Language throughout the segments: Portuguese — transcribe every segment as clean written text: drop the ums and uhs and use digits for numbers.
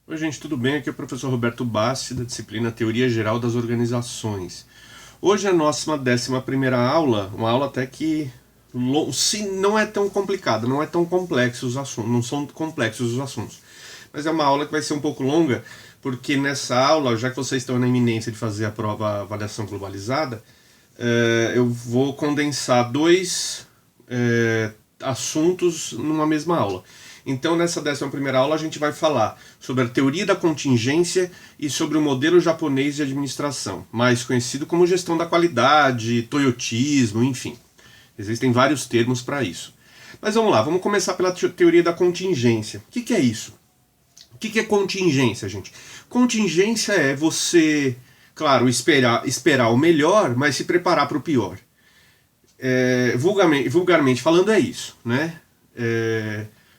Oi, gente, tudo bem? Aqui é o professor Roberto Bassi, da disciplina Teoria Geral das Organizações. Hoje é a nossa 11ª aula, uma aula até que se não é tão complicada, não é tão complexo os assuntos, não são complexos os assuntos. Mas é uma aula que vai ser um pouco longa, porque nessa aula, já que vocês estão na iminência de fazer a prova avaliação globalizada, eu vou condensar dois assuntos numa mesma aula. Então, nessa 11ª aula, a gente vai falar sobre a teoria da contingência e sobre o modelo japonês de administração, mais conhecido como gestão da qualidade, toyotismo, enfim. Existem vários termos para isso. Mas vamos lá, vamos começar pela teoria da contingência. O que é isso? O que é contingência, gente? Contingência é você, claro, esperar o melhor, mas se preparar para o pior. Vulgarmente falando é isso, né?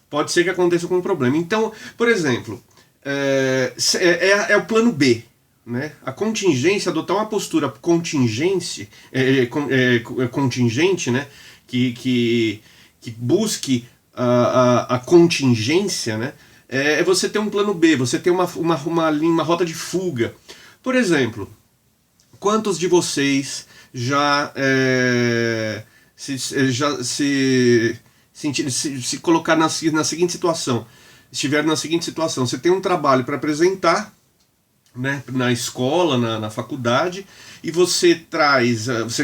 Pode ser que aconteça com um problema. Então, por exemplo, é o plano B. Né? A contingência, adotar uma postura contingente, contingente, né? que busque a contingência, né? É você ter um plano B, você ter uma rota de fuga. Por exemplo, quantos de vocês se colocar na seguinte situação, estiver na seguinte situação, você tem um trabalho para apresentar, né, na escola, na faculdade, e você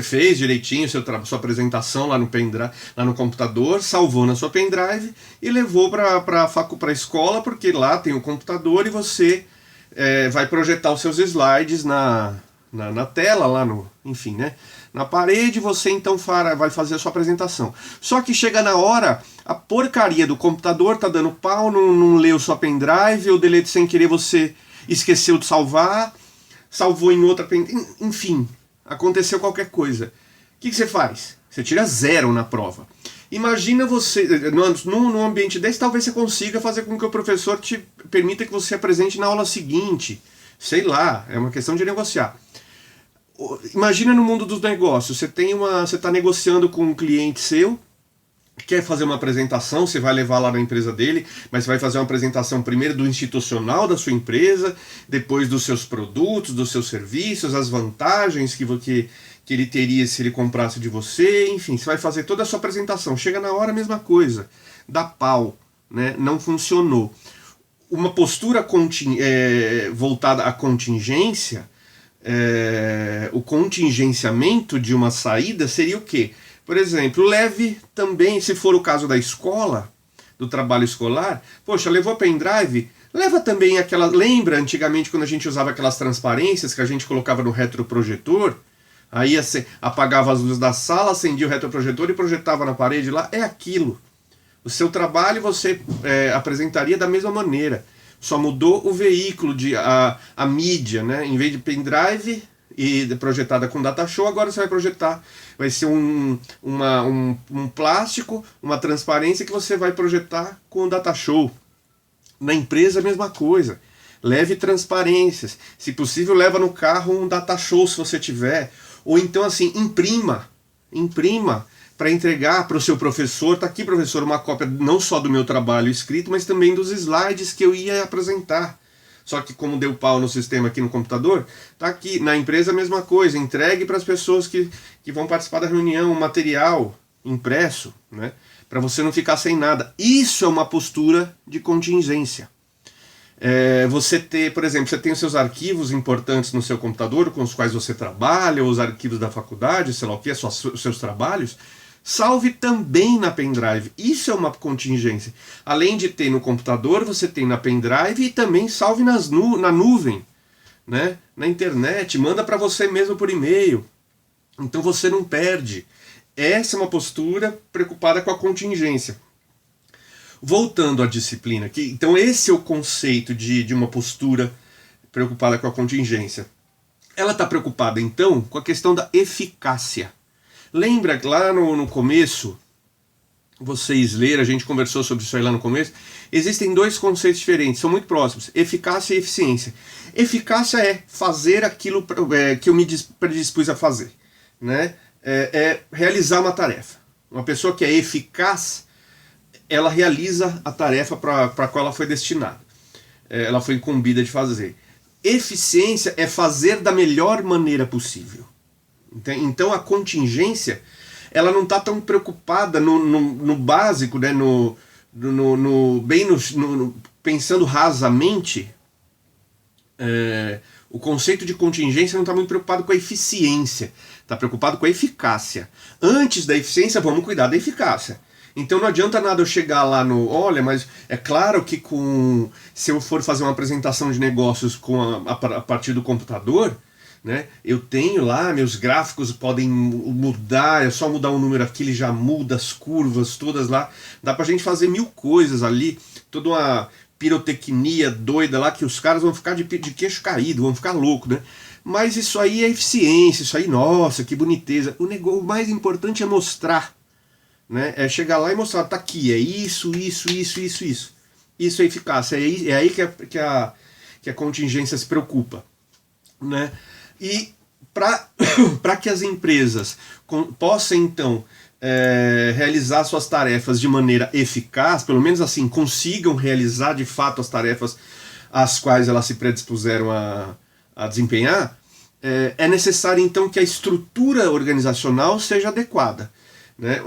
fez direitinho sua apresentação lá no pendrive, lá no computador, salvou na sua pendrive e levou para a escola, porque lá tem o computador e você vai projetar os seus slides na tela, lá no, enfim, né? Na parede, você então vai fazer a sua apresentação. Só que chega na hora, a porcaria do computador tá dando pau, não leu sua pendrive, ou delete sem querer, você esqueceu de salvar, salvou em outra pendrive, enfim, aconteceu qualquer coisa. O que você faz? Você tira 0 na prova. Imagina você, num ambiente desse, talvez você consiga fazer com que o professor te permita que você apresente na aula seguinte. Sei lá, é uma questão de negociar. Imagina no mundo dos negócios, você está negociando com um cliente seu, quer fazer uma apresentação, você vai levar lá na empresa dele, mas vai fazer uma apresentação primeiro do institucional da sua empresa, depois dos seus produtos, dos seus serviços, as vantagens que ele teria se ele comprasse de você, enfim, você vai fazer toda a sua apresentação. Chega na hora, a mesma coisa, dá pau, né? Não funcionou. Uma postura voltada à contingência, o contingenciamento de uma saída seria o quê? Por exemplo, leve também, se for o caso da escola, do trabalho escolar, poxa, levou pendrive, leva também aquela. Lembra antigamente quando a gente usava aquelas transparências que a gente colocava no retroprojetor? Aí apagava as luzes da sala, acendia o retroprojetor e projetava na parede lá? É aquilo. O seu trabalho você apresentaria da mesma maneira. Só mudou o veículo, a mídia, né? Em vez de pendrive e projetada com data show, agora você vai projetar. Vai ser um plástico, uma transparência que você vai projetar com data show. Na empresa a mesma coisa. Leve transparências. Se possível, leva no carro um data show se você tiver. Ou então assim, imprima para entregar para o seu professor. Tá aqui, professor, uma cópia não só do meu trabalho escrito, mas também dos slides que eu ia apresentar. Só que como deu pau no sistema aqui no computador, tá aqui. Na empresa a mesma coisa, entregue para as pessoas que vão participar da reunião um material impresso, né? Para você não ficar sem nada. Isso é uma postura de contingência. Você ter, por exemplo, você tem os seus arquivos importantes no seu computador com os quais você trabalha, ou os arquivos da faculdade, sei lá o que, os seus trabalhos, salve também na pendrive. Isso é uma contingência. Além de ter no computador, você tem na pendrive e também salve na nuvem, né? Na internet, manda para você mesmo por e-mail. Então você não perde. Essa é uma postura preocupada com a contingência. Voltando à disciplina, então esse é o conceito de uma postura preocupada com a contingência. Ela está preocupada, então, com a questão da eficácia. Lembra que lá no começo, vocês leram, a gente conversou sobre isso aí lá no começo, existem dois conceitos diferentes, são muito próximos, eficácia e eficiência. Eficácia é fazer aquilo que eu me predispus a fazer, né? Realizar uma tarefa. Uma pessoa que é eficaz, ela realiza a tarefa para a qual ela foi destinada. ela foi incumbida de fazer. Eficiência é fazer da melhor maneira possível. Então a contingência, ela não está tão preocupada no básico, né, pensando rasamente. O conceito de contingência não está muito preocupado com a eficiência, está preocupado com a eficácia. Antes da eficiência, vamos cuidar da eficácia. Então não adianta nada eu chegar lá olha, mas é claro que se eu for fazer uma apresentação de negócios a partir do computador, né, eu tenho lá, meus gráficos podem mudar, é só mudar um número aqui, ele já muda as curvas todas lá. Dá pra gente fazer 1000 coisas ali, toda uma pirotecnia doida lá, que os caras vão ficar de queixo caído, vão ficar loucos, né? Mas isso aí é eficiência, isso aí, nossa, que boniteza. O mais importante é mostrar, né? É chegar lá e mostrar, tá aqui, é isso. Isso é eficácia, é aí que a contingência se preocupa, né? E para que as empresas possam, então, realizar suas tarefas de maneira eficaz, pelo menos assim, consigam realizar de fato as tarefas às quais elas se predispuseram a desempenhar, é necessário, então, que a estrutura organizacional seja adequada, né?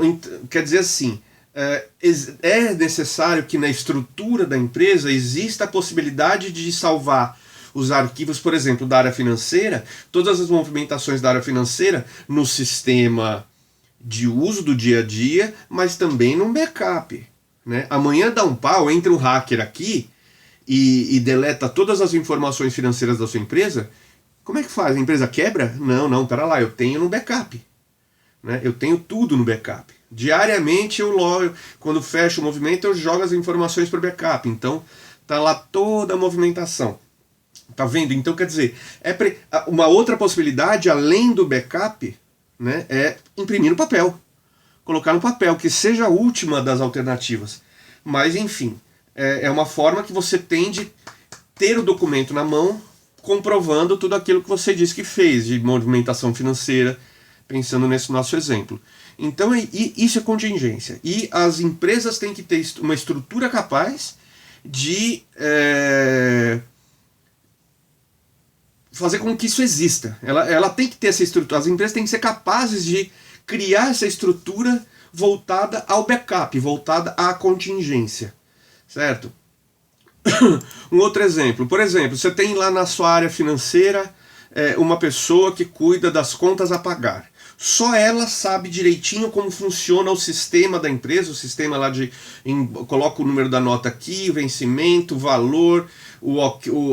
Quer dizer assim, é necessário que na estrutura da empresa exista a possibilidade de salvar os arquivos, por exemplo, da área financeira, todas as movimentações da área financeira no sistema de uso do dia a dia, mas também num backup, né? Amanhã dá um pau, entra um hacker aqui e deleta todas as informações financeiras da sua empresa. Como é que faz? A empresa quebra? Não, pera lá, eu tenho no backup, né? Eu tenho tudo no backup. Diariamente quando fecho o movimento, eu jogo as informações para o backup. Então tá lá toda a movimentação. Tá vendo? Então, quer dizer, uma outra possibilidade, além do backup, né, é imprimir no papel. Colocar no papel, que seja a última das alternativas. Mas, enfim, é uma forma que você tem de ter o documento na mão, comprovando tudo aquilo que você disse que fez, de movimentação financeira, pensando nesse nosso exemplo. Então, isso é contingência. E as empresas têm que ter uma estrutura capaz de fazer com que isso exista. Ela tem que ter essa estrutura. As empresas têm que ser capazes de criar essa estrutura voltada ao backup, voltada à contingência, certo? Um outro exemplo. Por exemplo, você tem lá na sua área financeira uma pessoa que cuida das contas a pagar. Só ela sabe direitinho como funciona o sistema da empresa, o sistema lá coloca o número da nota aqui, o vencimento, o valor,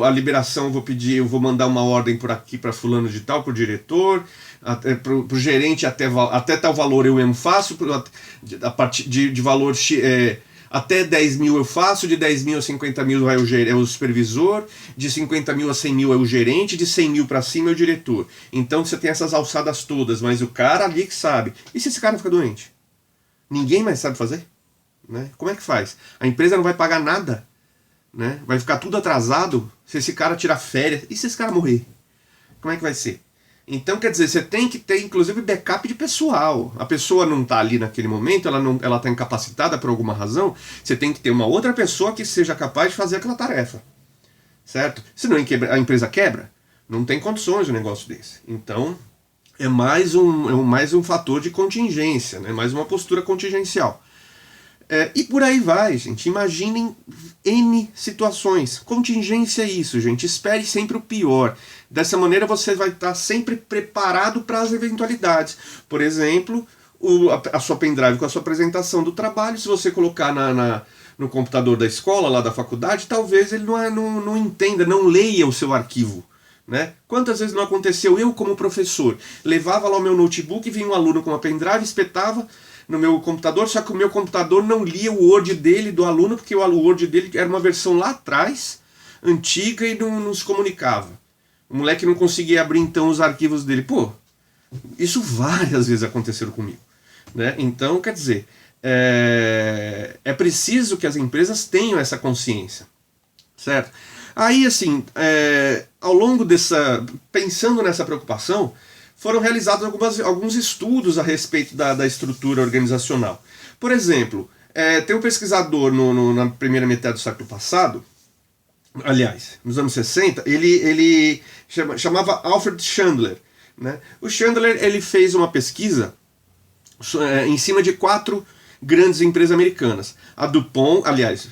a liberação, eu vou mandar uma ordem por aqui para fulano de tal, para o diretor, para o gerente até tal valor eu mesmo faço, a partir de valor até 10 mil eu faço, de 10 mil a 50 mil é o supervisor, de 50 mil a 100 mil é o gerente, de 100 mil para cima é o diretor. Então você tem essas alçadas todas, mas o cara ali que sabe. E se esse cara fica doente? Ninguém mais sabe fazer? Né? Como é que faz? A empresa não vai pagar nada, né? Vai ficar tudo atrasado se esse cara tirar férias. E se esse cara morrer? Como é que vai ser? Então, quer dizer, você tem que ter, inclusive, backup de pessoal. A pessoa não está ali naquele momento, ela está incapacitada por alguma razão, você tem que ter uma outra pessoa que seja capaz de fazer aquela tarefa. Certo? Senão a empresa quebra, não tem condições de um negócio desse. Então, é mais um fator de contingência, né? Mais uma postura contingencial. E por aí vai, gente. Imaginem N situações. Contingência é isso, gente. Espere sempre o pior. Dessa maneira você vai estar sempre preparado para as eventualidades. Por exemplo, a sua pendrive com a sua apresentação do trabalho, se você colocar no computador da escola, lá da faculdade, talvez ele não entenda, não leia o seu arquivo. Né? Quantas vezes não aconteceu? Eu, como professor, levava lá o meu notebook, vinha um aluno com uma pendrive, espetava no meu computador, só que o meu computador não lia o Word dele do aluno, porque o Word dele era uma versão lá atrás, antiga, e não se comunicava. O moleque não conseguia abrir então os arquivos dele. Pô, isso várias vezes aconteceu comigo. Né? Então, quer dizer, é preciso que as empresas tenham essa consciência. Certo? Aí, assim, ao longo pensando nessa preocupação, foram realizados alguns estudos a respeito da estrutura organizacional. Por exemplo, tem um pesquisador na primeira metade do século passado, aliás, nos anos 60, ele chamava Alfred Chandler, né? O Chandler ele fez uma pesquisa em cima de 4 grandes empresas americanas. A DuPont, aliás,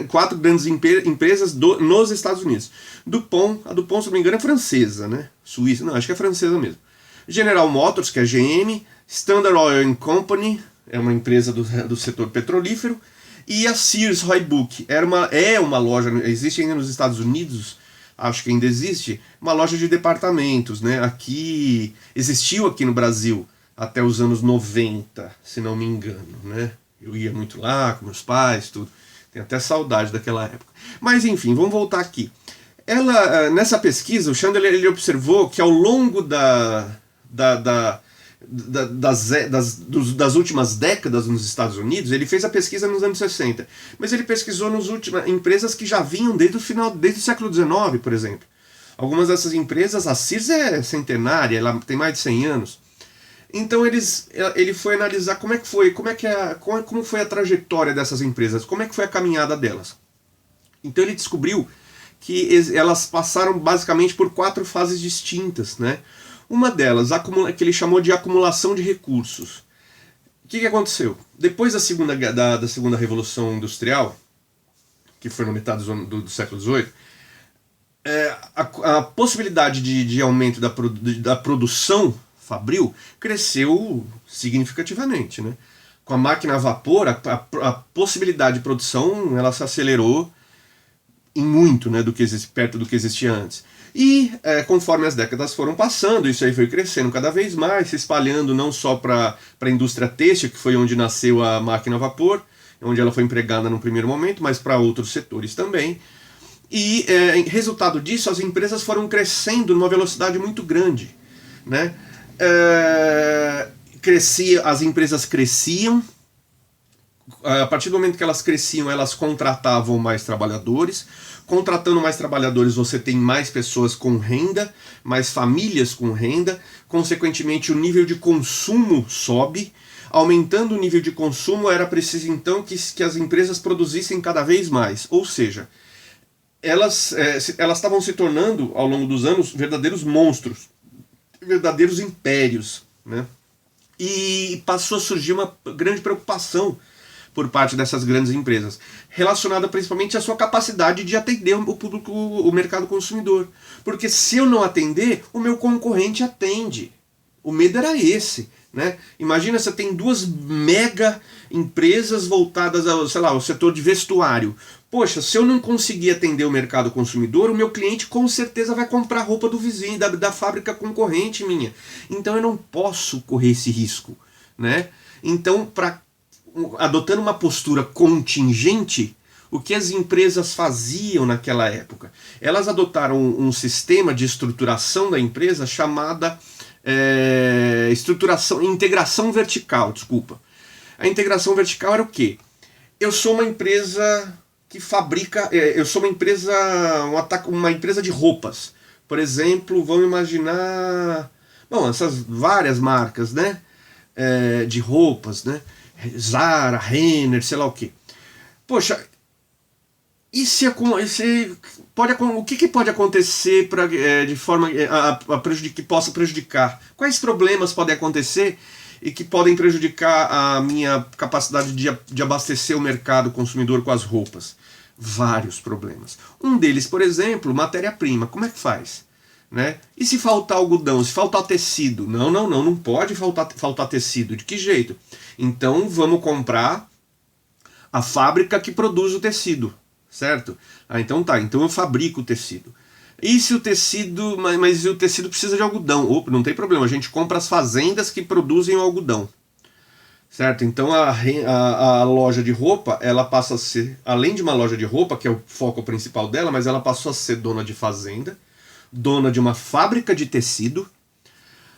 4 grandes empresas nos Estados Unidos. A DuPont, se não me engano, é francesa, né? Suíça, não, acho que é francesa mesmo. General Motors, que é a GM, Standard Oil and Company, é uma empresa do setor petrolífero, e a Sears Roebuck, é uma loja, existe ainda nos Estados Unidos, acho que ainda existe, uma loja de departamentos, né? Existiu aqui no Brasil até os anos 90, se não me engano, né? Eu ia muito lá com meus pais, tudo. Tenho até saudade daquela época. Mas enfim, vamos voltar aqui. Nessa pesquisa, o Chandler ele observou que ao longo das últimas décadas nos Estados Unidos, ele fez a pesquisa nos anos 60, mas ele pesquisou nas últimas empresas que já vinham desde o século XIX, por exemplo. Algumas dessas empresas, a Sears é centenária, ela tem mais de 100 anos. Então ele foi analisar como foi a trajetória dessas empresas, como é que foi a caminhada delas. Então ele descobriu que elas passaram basicamente por 4 fases distintas, né? Uma delas, que ele chamou de acumulação de recursos. O que aconteceu? Depois da segunda Revolução Industrial, que foi na metade do século XVIII, a possibilidade de aumento da produção fabril cresceu significativamente, né? Com a máquina a vapor, a possibilidade de produção ela se acelerou em muito, né, perto do que existia antes. E conforme as décadas foram passando, isso aí foi crescendo cada vez mais, se espalhando não só para a indústria têxtil, que foi onde nasceu a máquina a vapor, onde ela foi empregada no primeiro momento, mas para outros setores também. E resultado disso, as empresas foram crescendo numa velocidade muito grande, né? As empresas cresciam. A partir do momento que elas cresciam, elas contratavam mais trabalhadores. Contratando mais trabalhadores, você tem mais pessoas com renda, mais famílias com renda. Consequentemente, o nível de consumo sobe. Aumentando o nível de consumo, era preciso então que as empresas produzissem cada vez mais. Ou seja, elas estavam se tornando, ao longo dos anos, verdadeiros monstros, verdadeiros impérios, né? E passou a surgir uma grande preocupação por parte dessas grandes empresas, relacionada principalmente à sua capacidade de atender o público, o mercado consumidor. Porque se eu não atender, o meu concorrente atende. O medo era esse, né? Imagina, você tem 2 mega empresas voltadas ao setor de vestuário. Poxa, se eu não conseguir atender o mercado consumidor, o meu cliente com certeza vai comprar roupa do vizinho, da fábrica concorrente minha. Então eu não posso correr esse risco, né? Então, adotando uma postura contingente, o que as empresas faziam naquela época? Elas adotaram um sistema de estruturação da empresa chamada integração vertical, desculpa. A integração vertical era o quê? Eu sou uma empresa que fabrica, eu sou uma empresa de roupas. Por exemplo, vamos imaginar, essas várias marcas, né, de roupas, né, Zara, Renner, sei lá o que. Poxa, o que pode acontecer de forma que possa prejudicar? Quais problemas podem acontecer e que podem prejudicar a minha capacidade de abastecer o mercado consumidor com as roupas? Vários problemas. Um deles, por exemplo, matéria-prima. Como é que faz? Né? E se faltar algodão, se faltar tecido? Não pode faltar tecido. De que jeito? Então vamos comprar a fábrica que produz o tecido, certo? Então eu fabrico o tecido. E se o tecido, mas o tecido precisa de algodão? Opa, não tem problema, a gente compra as fazendas que produzem o algodão, certo? Então a loja de roupa, ela passa a ser, além de uma loja de roupa, que é o foco principal dela, mas ela passou a ser dona de fazenda, dona de uma fábrica de tecido.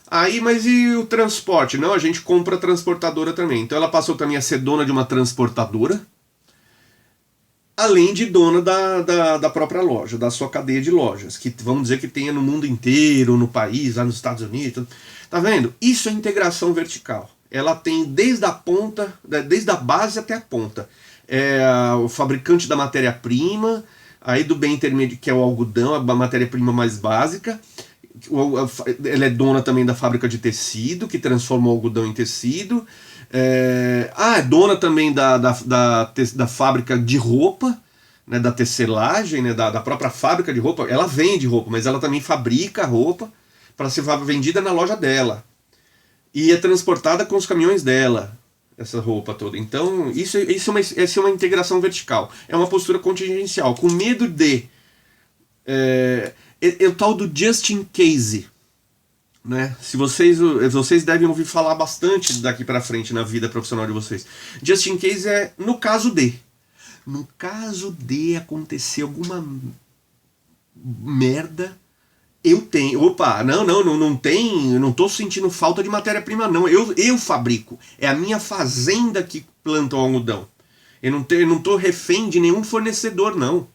Aí, mas e o transporte? Não, a gente compra a transportadora também. Então ela passou também a ser dona de uma transportadora, além de dona da própria loja, da sua cadeia de lojas, que vamos dizer que tenha no mundo inteiro, no país, lá nos Estados Unidos. Tá vendo? Isso é integração vertical. Ela tem desde a ponta, desde a base até a ponta. O fabricante da matéria-prima, aí do bem intermédio, que é o algodão, a matéria-prima mais básica. Ela é dona também da fábrica de tecido, que transforma o algodão em tecido. É dona também da fábrica de roupa, né, da tecelagem, né, da própria fábrica de roupa. Ela vende roupa, mas ela também fabrica roupa para ser vendida na loja dela. E é transportada com os caminhões dela, essa roupa toda. Então, isso é uma integração vertical. É uma postura contingencial, com medo de... É o tal do just in case. Né? Vocês devem ouvir falar bastante daqui para frente na vida profissional de vocês. Just in case é no caso de. No caso de acontecer alguma merda, eu tenho. Opa, não tem. Eu não tô sentindo falta de matéria-prima, não. Eu fabrico. É a minha fazenda que planta o algodão. Eu não tô refém de nenhum fornecedor, não.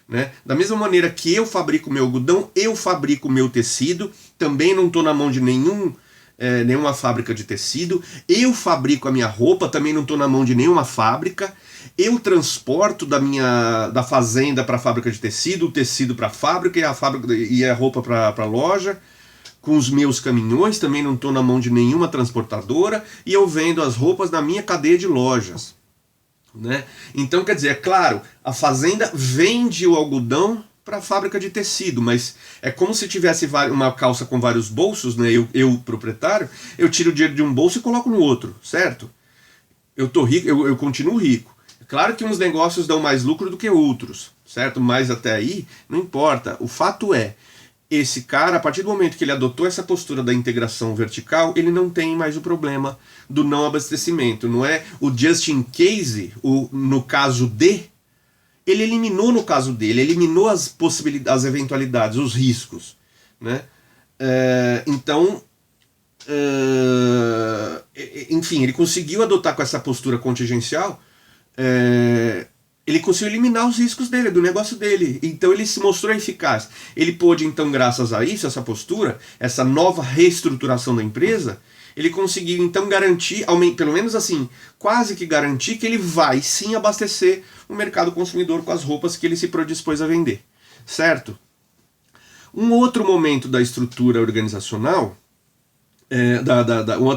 Né? Da mesma maneira que eu fabrico meu algodão, eu fabrico meu tecido, também não estou na mão de nenhuma fábrica de tecido, eu fabrico a minha roupa, também não estou na mão de nenhuma fábrica, eu transporto da fazenda para a fábrica de tecido, o tecido para a fábrica e a roupa para a loja, com os meus caminhões, também não estou na mão de nenhuma transportadora, e eu vendo as roupas na minha cadeia de lojas. Né? Então, quer dizer, é claro, a fazenda vende o algodão para a fábrica de tecido, mas é como se tivesse uma calça com vários bolsos, né? Eu proprietário, eu tiro o dinheiro de um bolso e coloco no outro, certo? Eu tô rico, eu continuo rico. Claro que uns negócios dão mais lucro do que outros, certo? Mas até aí, não importa. O fato é, esse cara, a partir do momento que ele adotou essa postura da integração vertical, ele não tem mais o problema do não abastecimento. Não é o just in case, no caso de, ele eliminou no caso dele, eliminou as possibilidades, as eventualidades, os riscos. Né? Enfim, ele conseguiu adotar com essa postura contingencial, ele conseguiu eliminar os riscos dele, do negócio dele. Então ele se mostrou eficaz. Ele pôde, então, graças a isso, essa postura, essa nova reestruturação da empresa, ele conseguiu, então, garantir, pelo menos assim, quase que garantir que ele vai sim abastecer o mercado consumidor com as roupas que ele se predispôs a vender. Certo? Um outro momento da estrutura organizacional,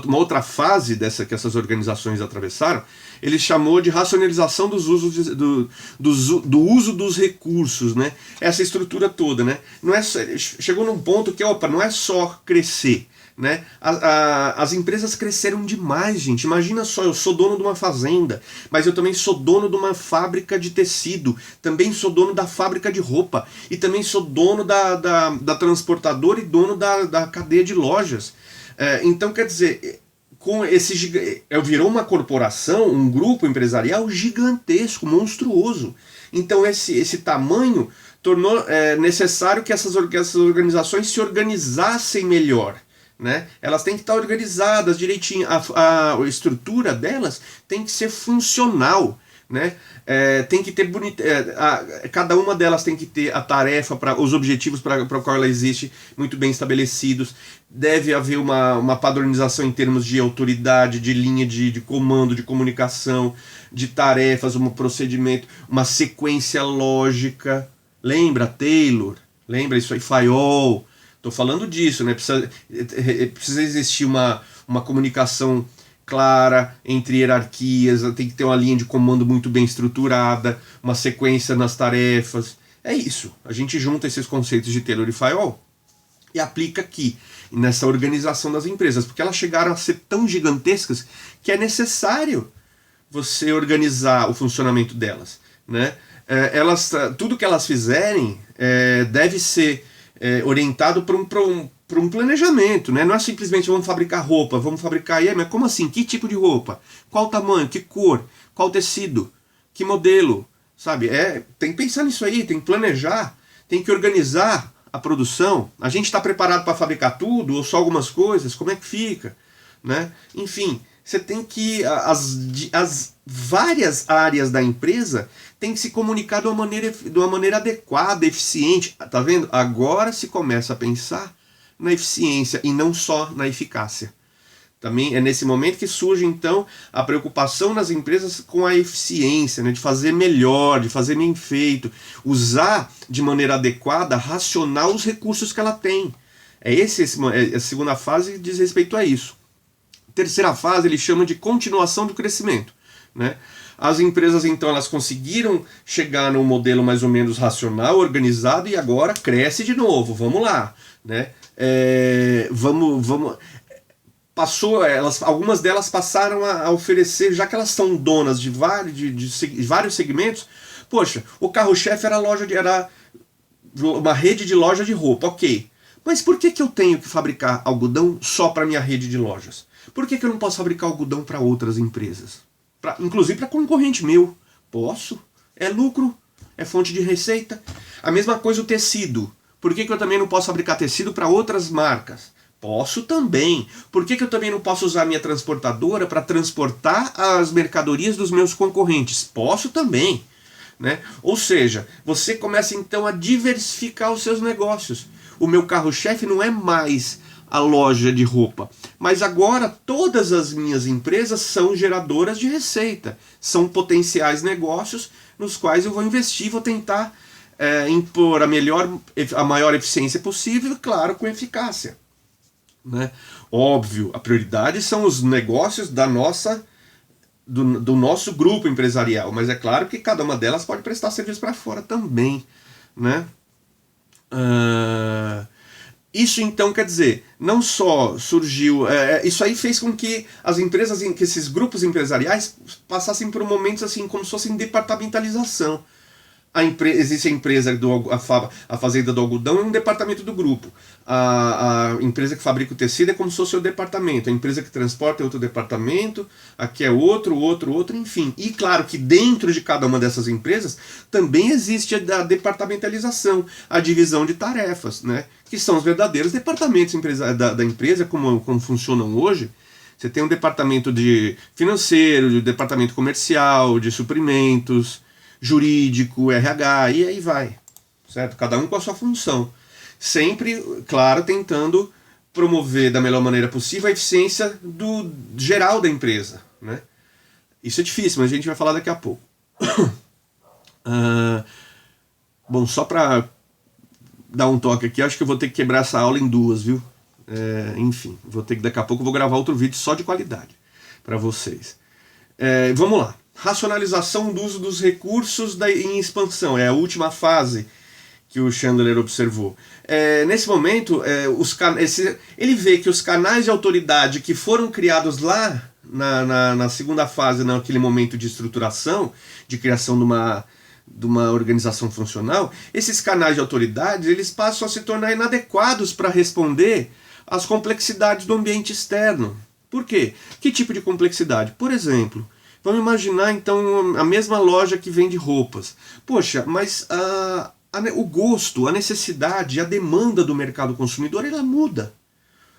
uma outra fase que essas organizações atravessaram, ele chamou de racionalização do uso dos recursos, né? Essa estrutura toda, né? Chegou num ponto que, não é só crescer, né? As empresas cresceram demais, gente. Imagina só, eu sou dono de uma fazenda, mas eu também sou dono de uma fábrica de tecido, também sou dono da fábrica de roupa, e também sou dono da transportadora e dono da cadeia de lojas. Então, quer dizer, virou uma corporação, um grupo empresarial gigantesco, monstruoso. Então esse tamanho tornou necessário que essas organizações se organizassem melhor. Né? Elas têm que estar organizadas direitinho, a estrutura delas tem que ser funcional. Né? Tem que ter cada uma delas tem que ter a tarefa, os objetivos para o qual ela existe muito bem estabelecidos. Deve haver uma padronização em termos de autoridade, de linha de comando, de comunicação, de tarefas, um procedimento, uma sequência lógica. Lembra Taylor? Lembra isso aí? Fayol? Estou falando disso, né? Precisa existir uma comunicação clara entre hierarquias, tem que ter uma linha de comando muito bem estruturada, uma sequência nas tarefas. É isso. A gente junta esses conceitos de Taylor e Fayol e aplica aqui, nessa organização das empresas, porque elas chegaram a ser tão gigantescas que é necessário você organizar o funcionamento delas. Né? Tudo que elas fizerem deve ser orientado para um planejamento, né? Não é simplesmente vamos fabricar roupa, vamos fabricar, mas como assim? Que tipo de roupa? Qual tamanho? Que cor? Qual tecido? Que modelo? Sabe? Tem que pensar nisso aí, tem que planejar, tem que organizar a produção. A gente está preparado para fabricar tudo ou só algumas coisas? Como é que fica? Né? Enfim, você tem que... As várias áreas da empresa têm que se comunicar de uma maneira adequada, eficiente. Tá vendo? Agora se começa a pensar na eficiência e não só na eficácia. Também é nesse momento que surge, então, a preocupação nas empresas com a eficiência, né, de fazer melhor, de fazer bem feito, usar de maneira adequada, racional os recursos que ela tem. A segunda fase diz respeito a isso. A terceira fase ele chama de continuação do crescimento, né? As empresas, então, elas conseguiram chegar num modelo mais ou menos racional, organizado, e agora cresce de novo, vamos lá, né? Algumas delas passaram a oferecer, já que elas são donas de vários segmentos. Poxa, o carro-chefe era uma rede de loja de roupa, ok. Mas por que eu tenho que fabricar algodão só para minha rede de lojas? Por que eu não posso fabricar algodão para outras empresas? Inclusive para concorrente meu. Posso. É lucro, é fonte de receita. A mesma coisa o tecido. Por que eu também não posso fabricar tecido para outras marcas? Posso também. Por que eu também não posso usar minha transportadora para transportar as mercadorias dos meus concorrentes? Posso também. Né? Ou seja, você começa então a diversificar os seus negócios. O meu carro-chefe não é mais a loja de roupa, mas agora todas as minhas empresas são geradoras de receita. São potenciais negócios nos quais eu vou investir, vou tentar impor a maior eficiência possível, claro, com eficácia. Né? Óbvio, a prioridade são os negócios do nosso grupo empresarial, mas é claro que cada uma delas pode prestar serviço para fora também. Né? Isso então quer dizer, não só surgiu, isso aí fez com que as empresas, que esses grupos empresariais passassem por momentos assim, como se fossem departamentalização. Existe a empresa, a fazenda do algodão é um departamento do grupo. A empresa que fabrica o tecido é como se fosse o departamento. A empresa que transporta é outro departamento, aqui é outro, enfim. E claro que dentro de cada uma dessas empresas também existe a departamentalização, a divisão de tarefas, né? Que são os verdadeiros departamentos da empresa, como funcionam hoje. Você tem um departamento de financeiro, de departamento comercial, de suprimentos, jurídico, RH, e aí vai, certo? Cada um com a sua função. Sempre, claro, tentando promover da melhor maneira possível a eficiência do geral da empresa, né? Isso é difícil, mas a gente vai falar daqui a pouco. Bom, só para dar um toque aqui, acho que eu vou ter que quebrar essa aula em duas, viu? Enfim, daqui a pouco eu vou gravar outro vídeo só de qualidade para vocês. Vamos lá. Racionalização do uso dos recursos em expansão. É a última fase que o Chandler observou. Nesse momento, ele vê que os canais de autoridade que foram criados lá na segunda fase, naquele momento de estruturação, de criação de uma organização funcional, esses canais de autoridade eles passam a se tornar inadequados para responder às complexidades do ambiente externo. Por quê? Que tipo de complexidade? Por exemplo, vamos imaginar então a mesma loja que vende roupas. Poxa, mas o gosto, a necessidade, a demanda do mercado consumidor, ela muda.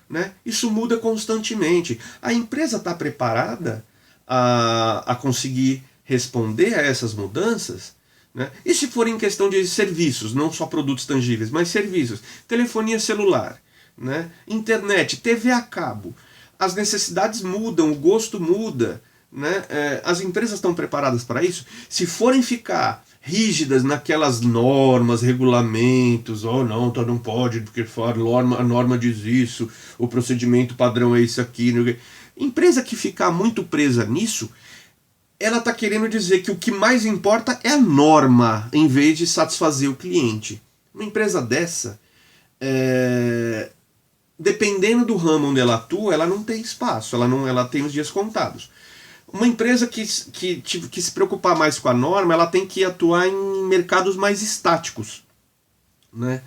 Né? Isso muda constantemente. A empresa está preparada a conseguir responder a essas mudanças? Né? E se for em questão de serviços, não só produtos tangíveis, mas serviços, telefonia celular, né? Internet, TV a cabo, as necessidades mudam, o gosto muda, né? As empresas estão preparadas para isso? Se forem ficar rígidas naquelas normas, regulamentos, não, então não pode, porque a norma diz isso, o procedimento padrão é isso aqui. Empresa que ficar muito presa nisso, ela está querendo dizer que o que mais importa é a norma, em vez de satisfazer o cliente. Uma empresa dessa, dependendo do ramo onde ela atua, ela não tem espaço, ela tem os dias contados. Uma empresa que se preocupar mais com a norma, ela tem que atuar em mercados mais estáticos, né?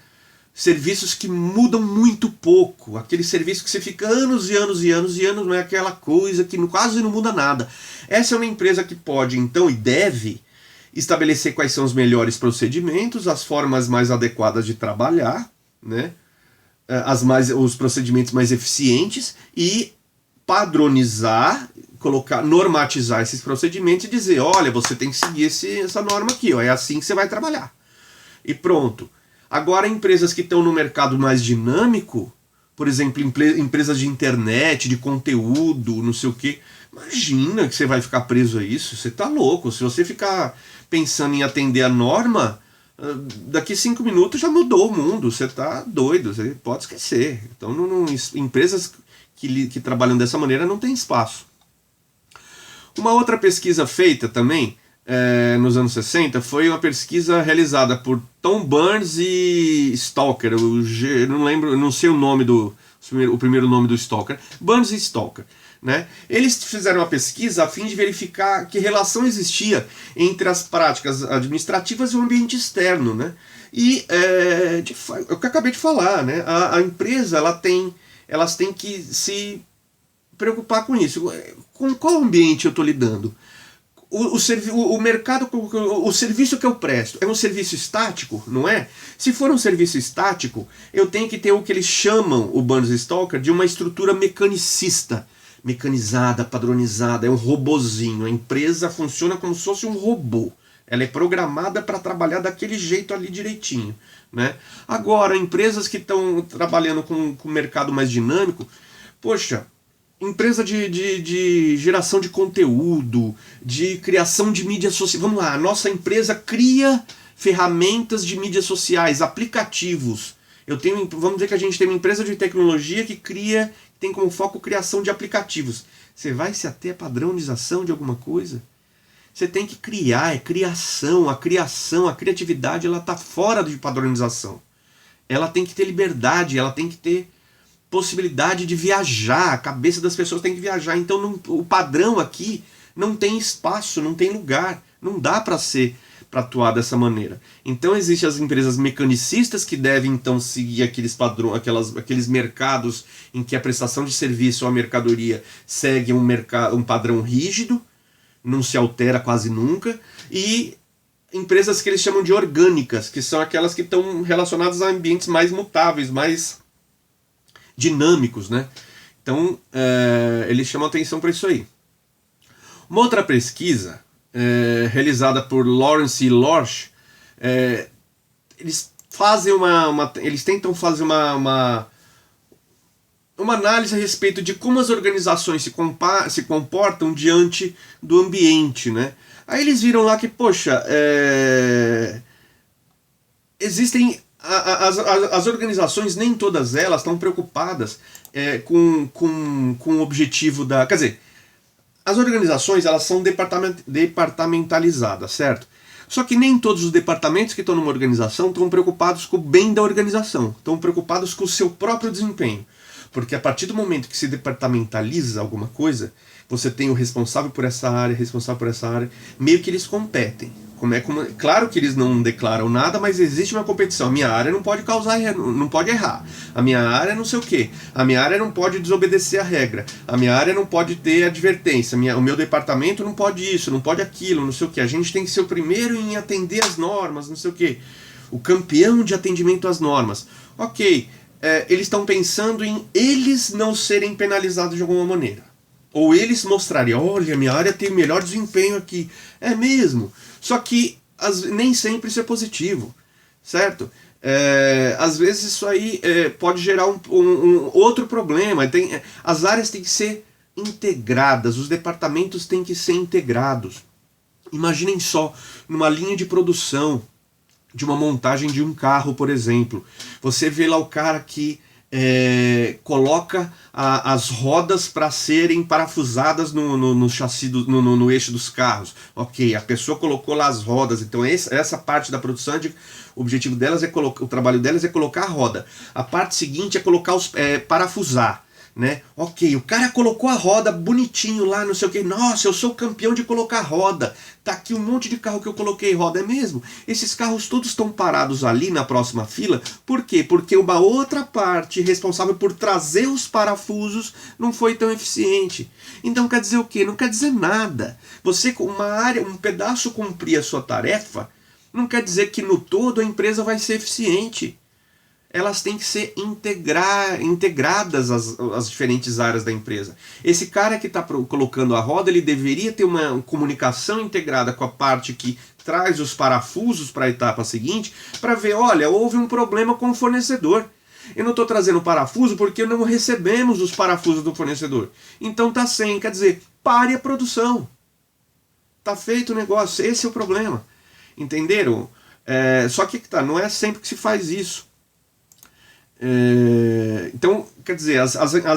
Serviços que mudam muito pouco, aquele serviço que você fica anos e anos e anos e anos, não é aquela coisa que quase não muda nada. Essa é uma empresa que pode, então, e deve estabelecer quais são os melhores procedimentos, as formas mais adequadas de trabalhar, né? Os procedimentos mais eficientes e padronizar, normatizar esses procedimentos e dizer, olha, você tem que seguir essa norma aqui, é assim que você vai trabalhar. E pronto. Agora, empresas que estão no mercado mais dinâmico, por exemplo, empresas de internet, de conteúdo, não sei o quê. Imagina que você vai ficar preso a isso, você tá louco. Se você ficar pensando em atender a norma, daqui 5 minutos já mudou o mundo, você tá doido, você pode esquecer. Então empresas que trabalham dessa maneira não tem espaço. Uma outra pesquisa feita também, nos anos 60, foi uma pesquisa realizada por Tom Burns e Stalker. Eu não lembro, não sei o primeiro nome do Stalker. Burns e Stalker. Né? Eles fizeram uma pesquisa a fim de verificar que relação existia entre as práticas administrativas e o ambiente externo. Né? E o que eu acabei de falar, né? A empresa elas têm que se preocupar com isso. Com qual ambiente eu estou lidando? O mercado, o serviço que eu presto é um serviço estático, não é? Se for um serviço estático, eu tenho que ter o que eles chamam, o Burns e Stalker, de uma estrutura mecanicista, mecanizada, padronizada, é um robozinho. A empresa funciona como se fosse um robô. Ela é programada para trabalhar daquele jeito ali direitinho. Né? Agora, empresas que estão trabalhando com o mercado mais dinâmico, poxa, empresa de geração de conteúdo, de criação de mídias sociais. Vamos lá, a nossa empresa cria ferramentas de mídias sociais, aplicativos. Vamos dizer que a gente tem uma empresa de tecnologia que tem como foco criação de aplicativos. Você vai se ater a padronização de alguma coisa? Você tem que criar, é criação, a criatividade, ela está fora de padronização. Ela tem que ter liberdade, ela tem que ter possibilidade de viajar, a cabeça das pessoas tem que viajar. Então o padrão aqui não tem espaço, não tem lugar, não dá para atuar dessa maneira. Então existem as empresas mecanicistas que devem então seguir aqueles mercados em que a prestação de serviço ou a mercadoria segue um padrão rígido, não se altera quase nunca, e empresas que eles chamam de orgânicas, que são aquelas que estão relacionadas a ambientes mais mutáveis, mais dinâmicos, né? Então eles chamam atenção para isso aí. Uma outra pesquisa realizada por Lawrence e Lorsch, eles tentam fazer uma análise a respeito de como as organizações se comportam diante do ambiente, né? Aí eles viram lá que, poxa, existem as organizações, nem todas elas estão preocupadas com o objetivo da... Quer dizer, as organizações elas são departamentalizadas, certo? Só que nem todos os departamentos que estão numa organização estão preocupados com o bem da organização, estão preocupados com o seu próprio desempenho. Porque a partir do momento que se departamentaliza alguma coisa, você tem o responsável por essa área, meio que eles competem. Claro que eles não declaram nada, mas existe uma competição. A minha área não pode não pode errar. A minha área não sei o quê. A minha área não pode desobedecer a regra. A minha área não pode ter advertência. O meu departamento não pode isso, não pode aquilo, não sei o quê. A gente tem que ser o primeiro em atender as normas, não sei o quê. O campeão de atendimento às normas. Ok, eles estão pensando em eles não serem penalizados de alguma maneira. Ou eles mostrarem, olha, minha área tem melhor desempenho aqui. É mesmo. Só que nem sempre isso é positivo, certo? Às vezes isso aí pode gerar um outro problema. As áreas têm que ser integradas, os departamentos têm que ser integrados. Imaginem só, numa linha de produção, de uma montagem de um carro, por exemplo. Você vê lá o cara que coloca as rodas para serem parafusadas no chassi, no eixo dos carros. Ok, a pessoa colocou lá as rodas, então essa parte da produção, o objetivo delas o trabalho delas é colocar a roda. A parte seguinte é colocar parafusar. Né? Ok, o cara colocou a roda bonitinho lá, não sei o que. Nossa, eu sou campeão de colocar roda. Tá aqui um monte de carro que eu coloquei roda. É mesmo? Esses carros todos estão parados ali na próxima fila. Por quê? Porque uma outra parte responsável por trazer os parafusos não foi tão eficiente. Então quer dizer o quê? Não quer dizer nada. Você com uma área, um pedaço cumprir a sua tarefa, não quer dizer que no todo a empresa vai ser eficiente. Elas têm que ser integradas às diferentes áreas da empresa. Esse cara que está colocando a roda, ele deveria ter uma comunicação integrada com a parte que traz os parafusos para a etapa seguinte, para ver, olha, houve um problema com o fornecedor. Eu não estou trazendo parafuso porque não recebemos os parafusos do fornecedor. Então tá sem, quer dizer, pare a produção. Tá feito o negócio, esse é o problema. Entenderam? Só que tá, não é sempre que se faz isso. Então, quer dizer, as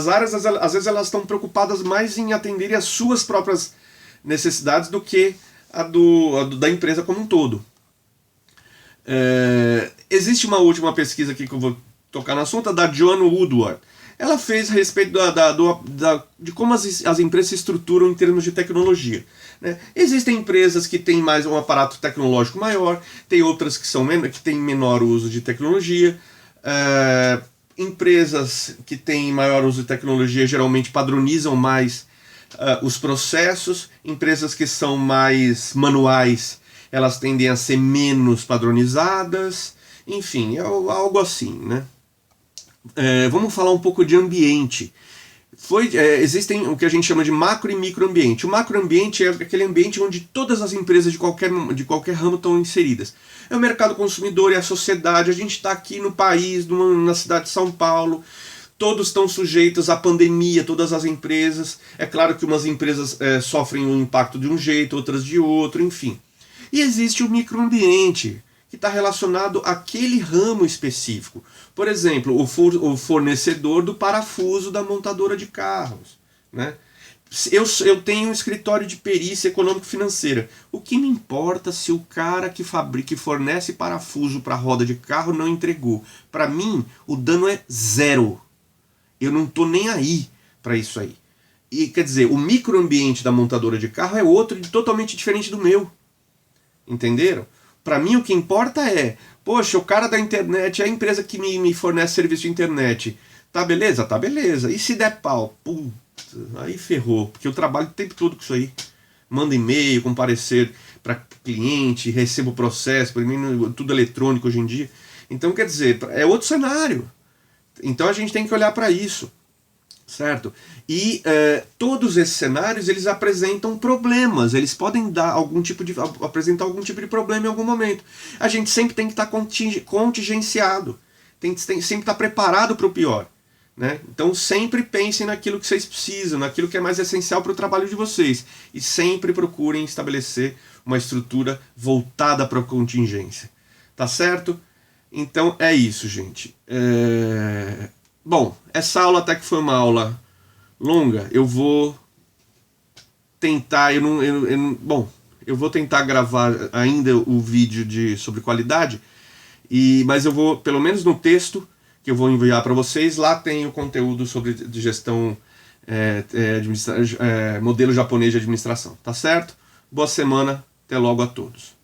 áreas às vezes elas estão preocupadas mais em atenderem as suas próprias necessidades do que da empresa como um todo. Existe uma última pesquisa aqui que eu vou tocar no assunto, da Joan Woodward. Ela fez a respeito de como as empresas se estruturam em termos de tecnologia. Né? Existem empresas que têm mais um aparato tecnológico maior, tem outras que têm menor uso de tecnologia. Empresas que têm maior uso de tecnologia geralmente padronizam mais os processos. Empresas que são mais manuais, elas tendem a ser menos padronizadas. Enfim, é algo assim, né? Vamos falar um pouco de ambiente. Existem o que a gente chama de macro e microambiente. O macroambiente é aquele ambiente onde todas as empresas de qualquer ramo estão inseridas. É o mercado consumidor, é a sociedade. A gente está aqui no país, na cidade de São Paulo. Todos estão sujeitos à pandemia, todas as empresas. É claro que umas empresas sofrem o impacto de um jeito, outras de outro, enfim. E existe o microambiente, que está relacionado àquele ramo específico. Por exemplo, o fornecedor do parafuso da montadora de carros. Né? Eu tenho um escritório de perícia econômico-financeira. O que me importa se o cara que fornece parafuso para a roda de carro não entregou? Para mim, o dano é zero. Eu não estou nem aí para isso aí. E quer dizer, o microambiente da montadora de carro é outro totalmente diferente do meu. Entenderam? Para mim o que importa é, poxa, o cara da internet, a empresa que me fornece serviço de internet, tá beleza? Tá beleza. E se der pau? Puta, aí ferrou, porque eu trabalho o tempo todo com isso aí. Mando e-mail com parecer para cliente, recebo processo, para mim tudo eletrônico hoje em dia. Então, quer dizer, é outro cenário. Então a gente tem que olhar para isso. Certo? E todos esses cenários eles apresentam problemas, eles podem apresentar algum tipo de problema em algum momento. A gente sempre tem que estar contingenciado, tem que sempre estar preparado para o pior. Né? Então sempre pensem naquilo que vocês precisam, naquilo que é mais essencial para o trabalho de vocês. E sempre procurem estabelecer uma estrutura voltada para a contingência. Tá certo? Então é isso, gente. Bom, essa aula até que foi uma aula longa. Eu vou tentar, eu vou tentar gravar ainda o vídeo sobre qualidade, mas eu vou, pelo menos no texto que eu vou enviar para vocês, lá tem o conteúdo sobre de gestão, modelo japonês de administração, tá certo? Boa semana, até logo a todos.